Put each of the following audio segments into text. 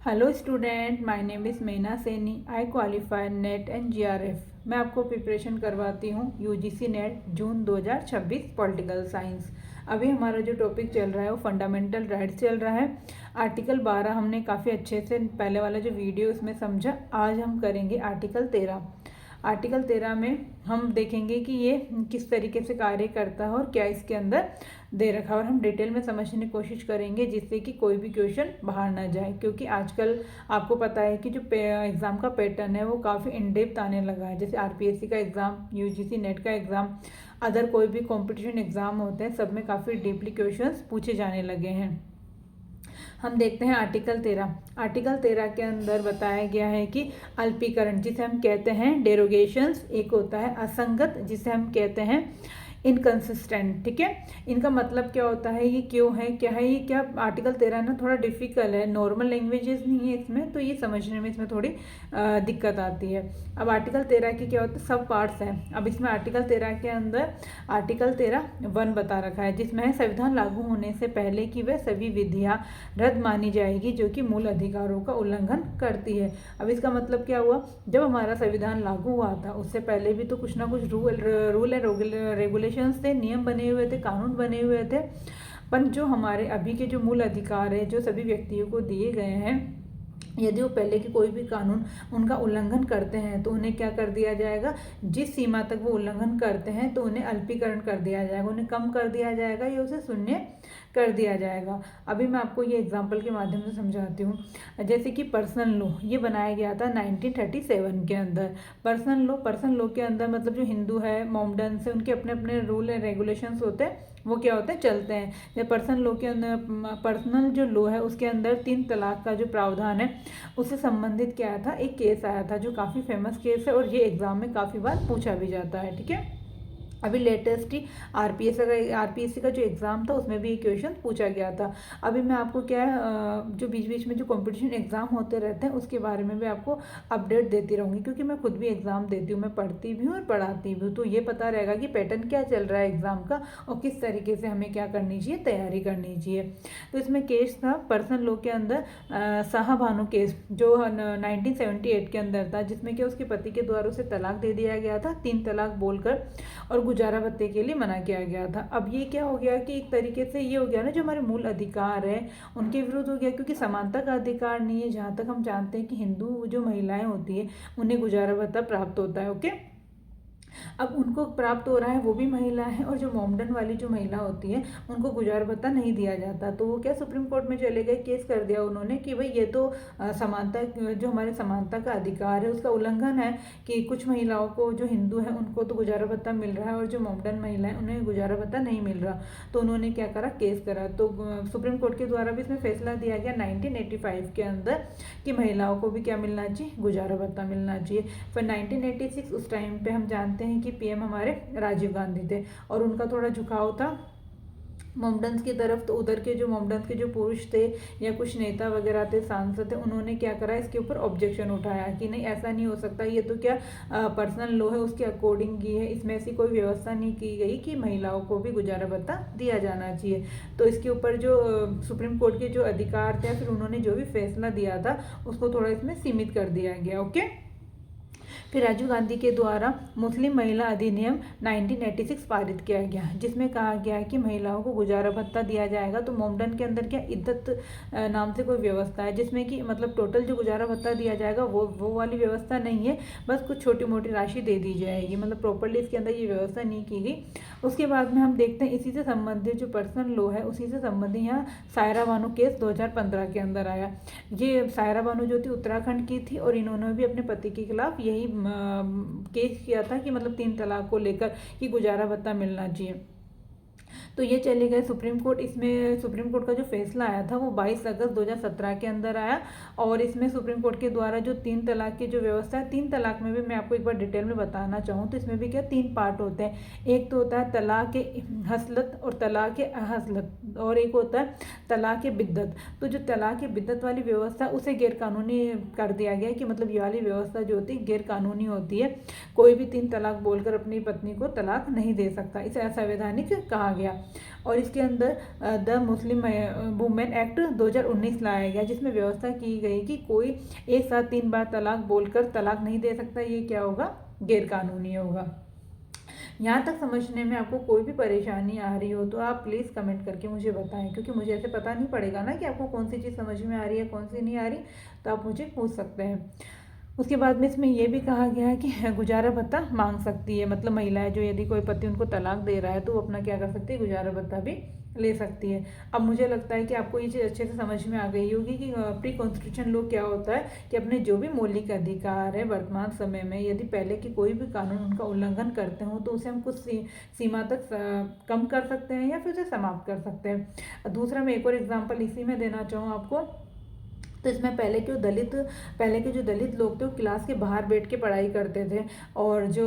Hello student, my name is Meena Saini. I qualify net and GRF. मैं आपको preparation करवाती हूँ यूजीसी नेट जून 2026 political science. अभी हमारा जो टॉपिक चल रहा है वो फंडामेंटल राइट्स चल रहा है। आर्टिकल 12 हमने काफ़ी अच्छे से पहले वाला जो वीडियो उसमें समझा। आज हम करेंगे आर्टिकल 13। आर्टिकल 13 में हम देखेंगे कि ये किस तरीके से कार्य करता है और क्या इसके अंदर दे रखा है, और हम डिटेल में समझने की कोशिश करेंगे जिससे कि कोई भी क्वेश्चन बाहर ना जाए। क्योंकि आजकल आपको पता है कि जो एग्ज़ाम का पैटर्न है वो काफ़ी इन डेप्थ आने लगा है। जैसे आरपीएससी का एग्ज़ाम, यूजीसी नेट का एग्ज़ाम, अदर कोई भी कॉम्पिटिशन एग्ज़ाम होते हैं, सब में काफ़ी डीपली क्वेश्चंस पूछे जाने लगे हैं। हम देखते हैं आर्टिकल 13। आर्टिकल 13 के अंदर बताया गया है कि अल्पीकरण जिसे हम कहते हैं डेरोगेशंस, एक होता है असंगत जिसे हम कहते हैं इनकंसिस्टेंट। ठीक है, इनका मतलब क्या होता है, ये क्यों है, क्या है ये, क्या आर्टिकल 13 ना थोड़ा डिफिकल्ट है, नॉर्मल लैंग्वेजेस नहीं है इसमें, तो ये समझने में इसमें थोड़ी दिक्कत आती है। अब आर्टिकल 13 की क्या होता है, सब पार्ट्स हैं। अब इसमें आर्टिकल 13 के अंदर आर्टिकल 13(1) बता रखा है जिसमें है संविधान लागू होने से पहले की वह सभी विधियाँ रद्द मानी जाएगी जो कि मूल अधिकारों का उल्लंघन करती है। अब इसका मतलब क्या हुआ, जब हमारा संविधान लागू हुआ था उससे पहले भी तो कुछ ना कुछ रूल एंड रेगुलेशंस थे, नियम बने हुए थे, कानून बने हुए थे। पर जो हमारे अभी के जो मूल अधिकार है जो सभी व्यक्तियों को दिए गए हैं, यदि वो पहले के कोई भी कानून उनका उल्लंघन करते हैं तो उन्हें क्या कर दिया जाएगा, जिस सीमा तक वो उल्लंघन करते हैं तो उन्हें अल्पीकरण कर दिया जाएगा, उन्हें कम कर दिया जाएगा या उसे शून्य कर दिया जाएगा। अभी मैं आपको ये एग्जांपल के माध्यम से समझाती हूँ। जैसे कि पर्सनल लॉ ये बनाया गया था 1937 के अंदर। पर्सनल लॉ के अंदर मतलब जो हिंदू है, मोमडन से, उनके अपने अपने रूल एंड रेगुलेशंस होते हैं, वो क्या होते हैं, चलते हैं। जब पर्सनल लॉ के अंदर, पर्सनल जो लॉ है उसके अंदर 3 तलाक का जो प्रावधान है उससे संबंधित क्या आया था, एक केस आया था जो काफ़ी फेमस केस है और ये एग्जाम में काफ़ी बार पूछा भी जाता है। ठीक है, अभी लेटेस्ट ही आरपीएससी का जो एग्ज़ाम था उसमें भी ये क्वेश्चन पूछा गया था। अभी मैं आपको क्या है, जो बीच बीच में जो कंपटीशन एग्ज़ाम होते रहते हैं उसके बारे में भी आपको अपडेट देती रहूँगी, क्योंकि मैं खुद भी एग्ज़ाम देती हूँ, मैं पढ़ती भी हूँ और पढ़ाती भी हूँ, तो ये पता रहेगा कि पैटर्न क्या चल रहा है एग्ज़ाम का और किस तरीके से हमें क्या करनी चाहिए, तैयारी करनी चाहिए। तो इसमें केस था पर्सनल लॉ के अंदर शाहबानो केस जो 1978 के अंदर था, जिसमें कि उसके पति के द्वारा उसे तलाक दे दिया गया था, 3 तलाक बोलकर, और गुजारा भत्ते के लिए मना किया गया था। अब ये क्या हो गया कि एक तरीके से ये हो गया ना, जो हमारे मूल अधिकार है उनके विरुद्ध हो गया, क्योंकि समानता का अधिकार नहीं है। जहाँ तक हम जानते हैं कि हिंदू जो महिलाएं होती है उन्हें गुजारा भत्ता प्राप्त होता है। ओके, अब उनको प्राप्त हो रहा है, वो भी महिला है, और जो मोमडन वाली जो महिला होती है उनको गुजार भत्ता नहीं दिया जाता। तो वो क्या सुप्रीम कोर्ट में चले गए, केस कर दिया उन्होंने कि भाई ये तो समानता, जो हमारे समानता का अधिकार है उसका उल्लंघन है कि कुछ महिलाओं को, जो हिंदू है उनको तो गुजारा भत्ता मिल रहा है और जो मोमडन महिला है उन्हें गुजारा भत्ता नहीं मिल रहा। तो उन्होंने क्या करा, केस करा। तो सुप्रीम कोर्ट के द्वारा भी इसमें फैसला दिया गया 1985 के अंदर कि महिलाओं को भी क्या मिलना चाहिए, गुजारा भत्ता मिलना चाहिए। फिर 1986 उस टाइम पे हम जानते हैं कि पीएम हमारे राजीव गांधी थे और उनका थोड़ा झुकाव था मोमडन्स की तरफ। तो उधर के जो मोमडन्स के जो पुरुष थे या कुछ नेता वगैरह थे, सांसद थे, उन्होंने क्या करा, इसके ऊपर ऑब्जेक्शन उठाया कि नहीं, ऐसा नहीं हो सकता, ये तो क्या पर्सनल लॉ है उसके अकॉर्डिंग की है, इसमें ऐसी कोई व्यवस्था नहीं की गई कि महिलाओं को भी गुजारा भत्ता दिया जाना चाहिए। तो इसके ऊपर जो सुप्रीम कोर्ट के जो अधिकार थे, फिर उन्होंने जो भी फैसला दिया था उसको थोड़ा इसमें सीमित कर दिया गया। ओके, फिर राजीव गांधी के द्वारा मुस्लिम महिला अधिनियम 1986 पारित किया गया, जिसमें कहा गया है कि महिलाओं को गुजारा भत्ता दिया जाएगा। तो मोमडन के अंदर क्या इद्दत नाम से कोई व्यवस्था है, जिसमें कि मतलब टोटल जो गुजारा भत्ता दिया जाएगा वो वाली व्यवस्था नहीं है, बस कुछ छोटी मोटी राशि दे दी जाएगी, मतलब प्रॉपरली इसके अंदर ये व्यवस्था नहीं की गई। उसके बाद में हम देखते हैं इसी से संबंधित जो पर्सनल लॉ है उसी से संबंधित यहाँ सायरा बानो केस 2015 के अंदर आया। ये सायरा बानो जो थी उत्तराखंड की थी और इन्होंने भी अपने पति के खिलाफ यही केस किया था कि मतलब 3 तलाक को लेकर कि गुजारा भत्ता मिलना चाहिए। तो ये चले गए सुप्रीम कोर्ट। इसमें सुप्रीम कोर्ट का जो फैसला आया था वो 22 अगस्त 2017 के अंदर आया, और इसमें सुप्रीम कोर्ट के द्वारा जो 3 तलाक की जो व्यवस्था है, 3 तलाक में भी मैं आपको एक बार डिटेल में बताना चाहूँ तो इसमें भी क्या 3 पार्ट होते हैं। एक तो होता है तलाक हसलत और तलाक अहसलत, और एक होता है तलाक बिद्दत। तो जो तलाक बिद्दत वाली व्यवस्था उसे गैरकानूनी कर दिया गया कि मतलब ये वाली व्यवस्था जो होती है गैरकानूनी होती है, कोई भी 3 तलाक बोलकर अपनी पत्नी को तलाक नहीं दे सकता, इसे असंवैधानिक कहा गया। और इसके अंदर द मुस्लिम वुमेन एक्ट 2019 लाया गया, जिसमें व्यवस्था की गई कि कोई एक साथ 3 बार तलाक बोलकर तलाक नहीं दे सकता। ये क्या होगा? गैरकानूनी होगा। यहाँ तक समझने में आपको कोई भी परेशानी आ रही हो तो आप प्लीज़ कमेंट करके मुझे बताएं, क्योंकि मुझे ऐसे पता नहीं पड़ेगा ना कि आपको कौन सी चीज़ समझ में आ रही है, कौन सी नहीं आ रही। तो आप मुझे पूछ सकते हैं। उसके बाद में इसमें यह भी कहा गया है कि गुजारा भत्ता मांग सकती है, मतलब महिलाएं जो यदि कोई पति उनको तलाक दे रहा है तो वो अपना क्या कर सकती है? गुजारा भत्ता भी ले सकती है। अब मुझे लगता है कि आपको ये चीज़ अच्छे से समझ में आ गई होगी कि प्री कॉन्स्टिट्यूशन लॉ क्या होता है, कि अपने जो भी मौलिक अधिकार है वर्तमान समय में यदि पहले की कोई भी कानून उनका उल्लंघन करते हो तो उसे हम कुछ सीमा तक कम कर सकते हैं या फिर उसे समाप्त कर सकते हैं। दूसरा मैं एक और एग्जाम्पल इसी में देना चाहूँ आपको। तो इसमें पहले के जो दलित लोग थे वो क्लास के बाहर बैठ के पढ़ाई करते थे, और जो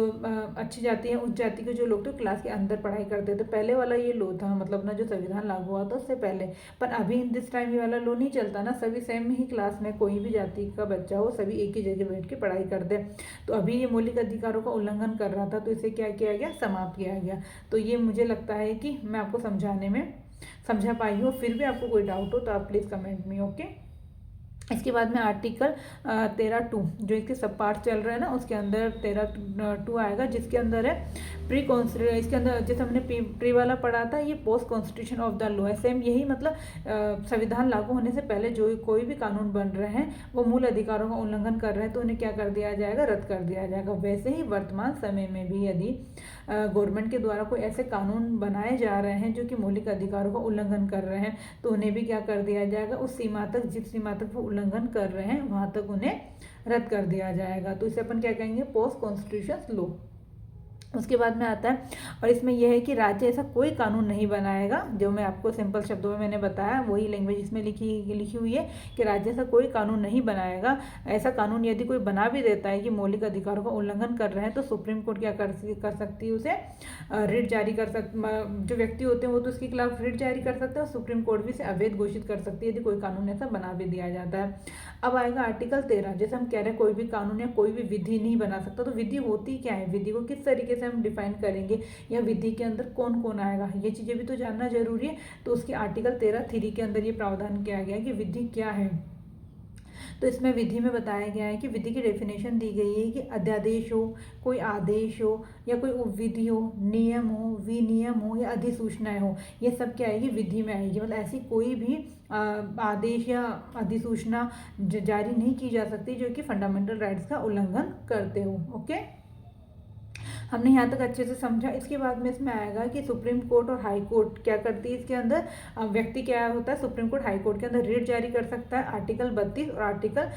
अच्छी जाति है उच्च जाति के जो लोग थे वो क्लास के अंदर पढ़ाई करते थे। पहले वाला ये लो था, मतलब अपना जो संविधान लागू हुआ था उससे पहले। पर अभी दिस टाइम ये वाला लो नहीं चलता ना, सभी सेम ही क्लास में कोई भी जाति का बच्चा हो सभी एक ही जगह बैठ के पढ़ाई करते। तो अभी ये मौलिक अधिकारों का उल्लंघन कर रहा था तो इसे क्या किया गया? समाप्त किया गया। तो ये मुझे लगता है कि मैं आपको समझा पाई हूँ। फिर भी आपको कोई डाउट हो तो आप प्लीज़ कमेंट में, ओके। इसके बाद में आर्टिकल 13(2) जो इसके सब पार्ट चल रहे हैं ना, उसके अंदर 13(2) आएगा, जिसके अंदर है प्री कॉन्स्टिट्यूशन। इसके अंदर जैसे हमने प्री वाला पढ़ा था, ये post constitution of the law है। सेम यही, मतलब संविधान लागू होने से पहले जो कोई भी कानून बन रहे हैं वो मूल अधिकारों का उल्लंघन कर रहे हैं तो उन्हें क्या कर दिया जाएगा? रद्द कर दिया जाएगा। वैसे ही वर्तमान समय में भी यदि गवर्नमेंट के द्वारा कोई ऐसे कानून बनाए जा रहे हैं जो कि मौलिक अधिकारों का उल्लंघन कर रहे हैं तो उन्हें भी क्या कर दिया जाएगा? उस सीमा तक, जिस सीमा तक वो उल्लंघन कर रहे हैं वहाँ तक उन्हें रद्द कर दिया जाएगा। तो इसे अपन क्या कहेंगे? Post constitution law. उसके बाद में आता है, और इसमें यह है कि राज्य ऐसा कोई कानून नहीं बनाएगा, जो मैं आपको सिंपल शब्दों में मैंने बताया वही लैंग्वेज इसमें लिखी हुई है कि राज्य ऐसा कोई कानून नहीं बनाएगा। ऐसा कानून यदि कोई बना भी देता है कि मौलिक अधिकारों का उल्लंघन कर रहे हैं तो सुप्रीम कोर्ट क्या कर सकती है? उसे रिट जारी कर जो व्यक्ति होते हैं वो तो उसके खिलाफ रिट जारी कर सकते हैं, और सुप्रीम कोर्ट भी इसे अवैध घोषित कर सकती है यदि कोई कानून ऐसा बना भी दिया जाता है। अब आएगा आर्टिकल 13, जैसे हम कह रहे हैं कोई भी कानून या कोई भी विधि नहीं बना सकता। तो विधि होती क्या है? विधि को किस तरीके से हम डिफाइन करेंगे, या विधि के अंदर कौन कौन आएगा, ये चीज़ें भी तो जानना जरूरी है। तो उसके आर्टिकल 13(3) के अंदर ये प्रावधान किया गया है कि विधि क्या है। तो इसमें विधि में बताया गया है कि विधि की डेफिनेशन दी गई है कि अध्यादेश हो, कोई आदेश हो, या कोई उपविधि हो, नियम हो, विनियम हो, या अधिसूचनाएं हो, ये सब क्या आएगी? विधि में आएगी। मतलब ऐसी कोई भी आदेश या अधिसूचना जारी नहीं की जा सकती जो कि फंडामेंटल राइट्स का उल्लंघन करते हो, ओके। हमने यहाँ तक अच्छे से समझा। इसके बाद में इसमें आएगा कि सुप्रीम कोर्ट और हाई कोर्ट क्या करती है। इसके अंदर व्यक्ति क्या होता है? सुप्रीम कोर्ट हाई कोर्ट के अंदर रिट जारी कर सकता है आर्टिकल 32 और आर्टिकल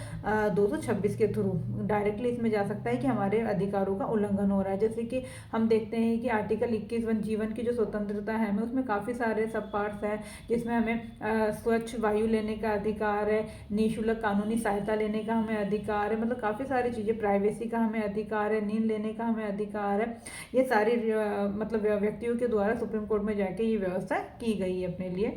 226 के थ्रू डायरेक्टली इसमें जा सकता है कि हमारे अधिकारों का उल्लंघन हो रहा है। जैसे कि हम देखते हैं कि आर्टिकल 21 जीवन की जो स्वतंत्रता है हमें, उसमें काफ़ी सारे सब पार्ट्स हैं, जिसमें हमें स्वच्छ वायु लेने का अधिकार है, निःशुल्क कानूनी सहायता लेने का हमें अधिकार है, मतलब काफ़ी सारी चीज़ें, प्राइवेसी का हमें अधिकार है, नींद लेने का हमें अधिकार है। ये सारी मतलब व्यक्तियों के द्वारा सुप्रीम कोर्ट में जाके ये व्यवस्था की गई है अपने लिए।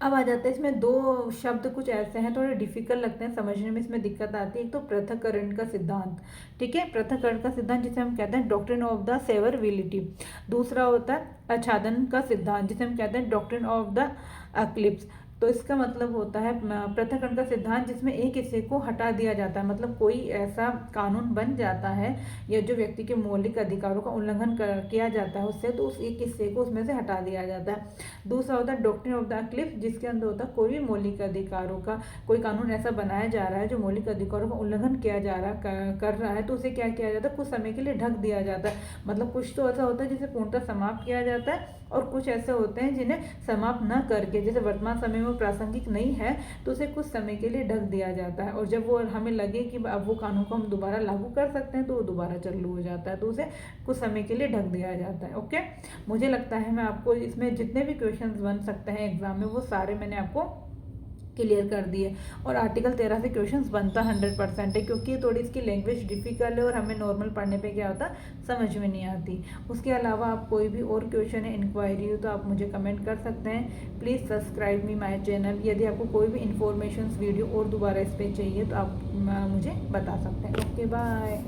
अब आ जाते हैं, इसमें 2 शब्द कुछ ऐसे हैं थोड़े डिफिकल्ट लगते हैं समझने में, इसमें दिक्कत आती है। एक तो पृथक्करण का सिद्धांत, ठीक है, पृथक्करण का सिद्धांत जिसे हम कहते हैं डॉक्ट्रिन ऑफ द सेवरबिलिटी। दूसरा होता है आच्छादन का सिद्धांत जिसे हम कहते हैं डॉक्ट्रिन ऑफ द एक्लिप्स। तो इसका मतलब होता है पृथक्करण का सिद्धांत जिसमें एक हिस्से को हटा दिया जाता है, मतलब कोई ऐसा कानून बन जाता है या जो व्यक्ति के मौलिक अधिकारों का उल्लंघन किया जाता है उससे, तो उस एक हिस्से को उसमें से हटा दिया जाता है। दूसरा होता है डॉक्ट्रिन ऑफ द एक्लिप्स जिसके अंदर होता है कोई भी मौलिक अधिकारों का कोई कानून ऐसा बनाया जा रहा है जो मौलिक अधिकारों का उल्लंघन किया जा रहा कर रहा है, तो उसे क्या किया जाता है? कुछ समय के लिए ढक दिया जाता है। मतलब कुछ तो ऐसा होता है जिसे पूर्णतः समाप्त किया जाता है, और कुछ ऐसे होते हैं जिन्हें समाप्त न करके, जैसे वर्तमान समय में प्रासंगिक नहीं है तो उसे कुछ समय के लिए ढक दिया जाता है, और जब वो हमें लगे कि अब वो कानून को हम दोबारा लागू कर सकते हैं तो वो दोबारा चालू हो जाता है, तो उसे कुछ समय के लिए ढक दिया जाता है, ओके। मुझे लगता है मैं आपको इसमें जितने भी क्वेश्चंस बन सकते हैं एग्जाम में वो सारे मैंने आपको क्लियर कर दिए। और आर्टिकल 13 से क्वेश्चंस बनता 100% है, क्योंकि थोड़ी इसकी लैंग्वेज डिफिकल्ट है और हमें नॉर्मल पढ़ने पे क्या होता समझ में नहीं आती। उसके अलावा आप कोई भी और क्वेश्चन है, इंक्वायरी हो तो आप मुझे कमेंट कर सकते हैं। Please subscribe me my channel. यदि आपको कोई भी इन्फॉर्मेशन वीडियो और दोबारा इस पर चाहिए तो आप मुझे बता सकते हैं। Okay, bye.